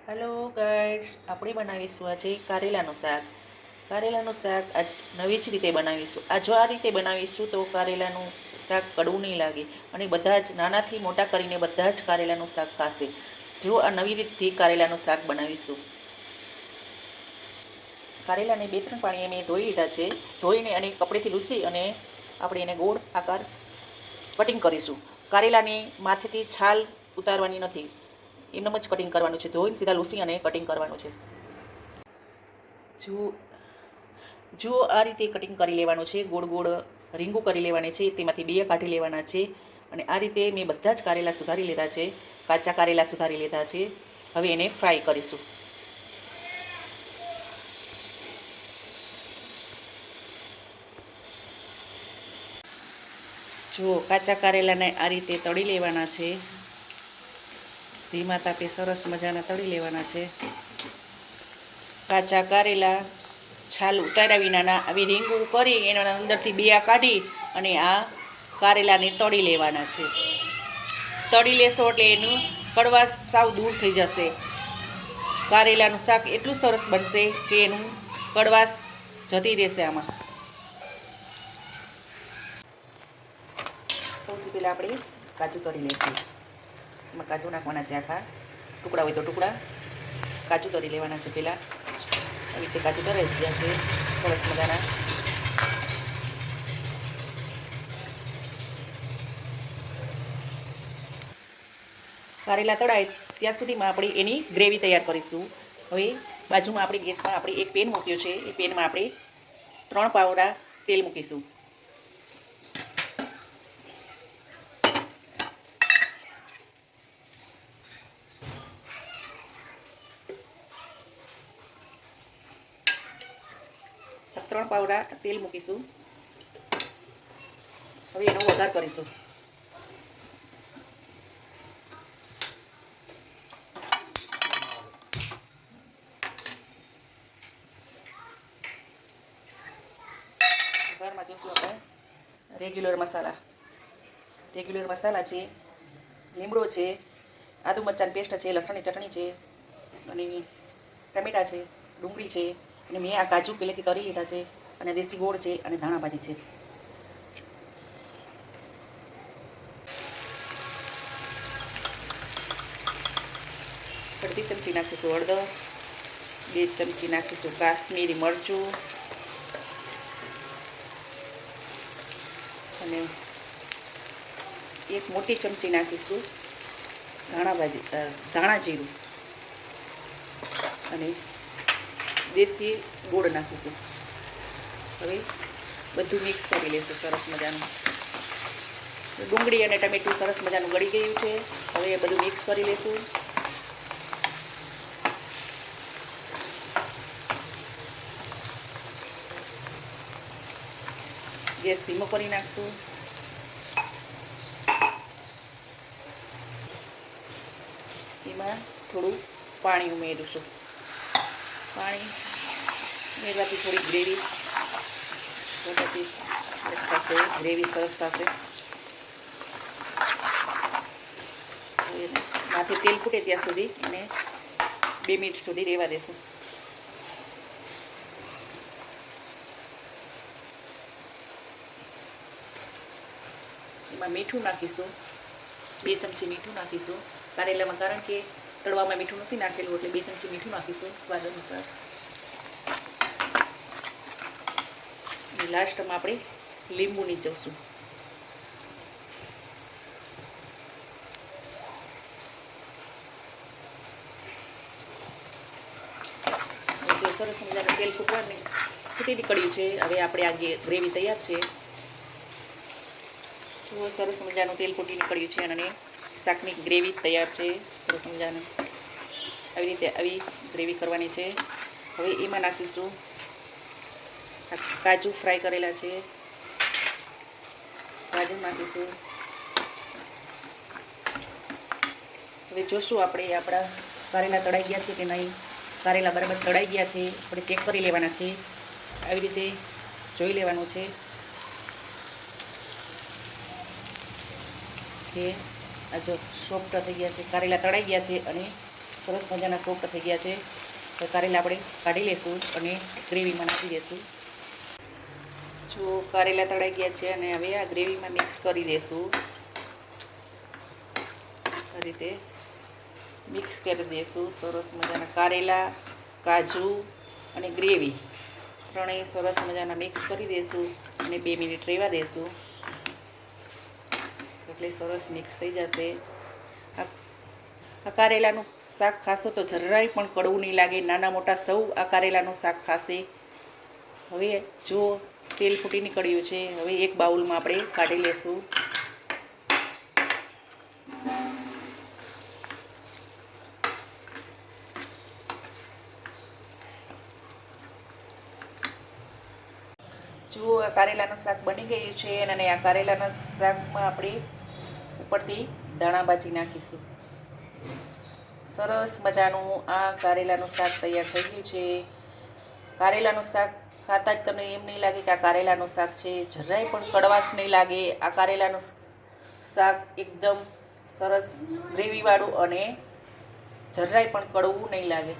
Hello guides, આપણે બનાવીશું આજે કારેલાનું શાક. કારેલાનું શાક આજ નવી જ રીતે બનાવીશું. આ રીતે બનાવીશું તો કારેલાનું શાક કડવું નહીં લાગે અને બધા જ નાનાથી મોટા કરીને બધા જ કારેલાનું શાક ખાશે. જો આ નવી રીતથી કારેલાનું શાક બનાવીશું. કારેલાને 2-3 પાણીએ મેં ધોઈ લીધા છે. ધોઈને અને કપડેથી લૂછી અને આપણે એને ગોળ આકાર કટિંગ કરીશું. કારેલાની માથેથી છાલ ઉતારવાની નથી, એમનેમ જ કટિંગ કરવાનું છે. ધોઈને સીધા લૂસી અને કટિંગ કરવાનું છે. જો આ રીતે કટિંગ કરી લેવાનું છે. ગોળ ગોળ રીંગું કરી લેવાની છે, તેમાંથી બિયા કાઢી લેવાના છે. અને આ રીતે મેં બધા જ કારેલા સુધારી લીધા છે. કાચા કારેલા સુધારી લીધા છે. હવે એને ફ્રાય કરીશું. જો કાચા કારેલાને આ રીતે તળી લેવાના છે. ધીમા તાપે સરસ મજાના તળી લેવાના છે. કાચા કારેલા છાલ ઉતાર્યા વિનાના આવી રીંગું કરી એના અંદરથી બિયા કાઢી અને આ કારેલાને તળી લેવાના છે. તળી લેશો એટલે એનું કડવાશ સાવ દૂર થઈ જશે. કારેલાનું શાક એટલું સરસ બનશે કે એનું કડવાશ જતી રહેશે. આમાં સૌથી પહેલાં આપણે કાજુ તરી લઈશું. એમાં કાજુ નાખવાના છે. આખા ટુકડા હોય તો ટુકડા કાજુ તરી લેવાના છે. પહેલાં આવી રીતે કાજુ તરાઈ ગયા છે સરસ મજાના. કારેલા તળાય ત્યાં સુધીમાં આપણે એની ગ્રેવી તૈયાર કરીશું. હવે બાજુમાં આપણે ગેસમાં આપણે એક પેન મૂક્યો છે. એ પેનમાં આપણે 3 પાવડા તેલ મૂકીશું. ત્રણ પાવડા તેલ મૂકીશું. હવે એનો વઘાર કરીશું. વઘારમાં જોઈશું આપણે રેગ્યુલર મસાલા છે, લીમડો છે, આદુ મરચાંની પેસ્ટ છે, લસણની ચટણી છે અને ટમેટા છે, ડુંગળી છે અને મેં આ કાજુ પહેલેથી તરી લીધા છે અને દેશી ગોળ છે અને ધાણા ભાજી છે. અડધી ચમચી નાખીશું હળદર, 2 ચમચી નાખીશું કાશ્મીરી મરચું અને 1 મોટી ચમચી નાખીશું ધાણા જીરું અને દેશી ગોળ નાખીશું. હવે બધું મિક્સ કરી લઈશું સરસ મજાનું. ડુંગળી અને ટમેટું સરસ મજાનું ગળી ગયું છે. હવે એ બધું મિક્સ કરી લઈશું. ગેસ ધીમો કરી નાખશું. એમાં થોડું પાણી ઉમેરીશું. પાણી ઉમેરવાથી થોડી ગ્રેવી થશે, ગ્રેવી સરસ થશે. માથે તેલ ફૂટે ત્યાં સુધી એને 2 મિનિટ સુધી રહેવા દેશું. એમાં મીઠું નાખીશું. 2 ચમચી મીઠું નાખીશું કારેલામાં, કારણ કે તળવામાં મીઠું નથી નાખેલું એટલે 2 ચમચી મીઠું નાખીશું સ્વાદ અનુસાર. અને લાસ્ટમાં આપણે લીંબુ નીચોવશું. જો સરસ મજાનું તેલ ફૂટી નીકળ્યું છે. હવે આપણે આ ગ્રેવી તૈયાર છે. જો સરસ મજાનું તેલ ફૂટી નીકળ્યું છે અને શાકની ગ્રેવી તૈયાર છે સરસ મજાનું. આવી ગ્રેવી કરવાની છે. હવે એમાં નાખીશું કાજુ ફ્રાય કરેલા છે. કાજુ નાખીશું. હવે જોશું આપણે આપણા કારેલા તળાઈ ગયા છે કે નહીં. કારેલા બરાબર તળાઈ ગયા છે આપણે ચેક કરી લેવાના છે. આવી રીતે જોઈ લેવાનું છે કે આ જો સોફ્ટ થઈ ગયા છે, કારેલા તળાઈ ગયા છે અને સરસ મજાના સોફ્ટ થઈ ગયા છે. તો કારેલા આપણે કાઢી લઈશું અને ગ્રેવીમાં નાખી દઈશું. જો કારેલા તળાઈ ગયા છે અને હવે આ ગ્રેવીમાં મિક્સ કરી દઈશું. આ રીતે મિક્સ કરી દઈશું. સરસ મજાના કારેલા, કાજુ અને ગ્રેવી ત્રણેય સરસ મજાના મિક્સ કરી દઈશું અને 2 મિનિટ રહેવા દઈશું એટલે સરસ મિક્સ થઈ જશે. આ કારેલાનું શાક ખાશો તો જરાય પણ કડવું નહીં લાગે. નાના મોટા સૌ આ કારેલાનું શાક ખાશે. હવે જો તેલ ફૂટી નીકળ્યું છે. હવે એક બાઉલમાં આપણે કાઢી લેશું. જો આ કારેલાનું શાક બની ગયું છે અને આ કારેલાના શાકમાં આપણે ઉપરથી દાણા ભાજી નાખીશું. સરસ મજાનું આ કારેલાનું શાક તૈયાર થઈ ગયું છે. કારેલાનું શાક ખાતા જ તમને એમ નહીં લાગે કે આ કારેલાનું શાક છે. જરાય પણ કડવાશ નહીં લાગે. આ કારેલાનું શાક એકદમ સરસ ગ્રેવીવાળું અને જરાય પણ કડવું નહીં લાગે.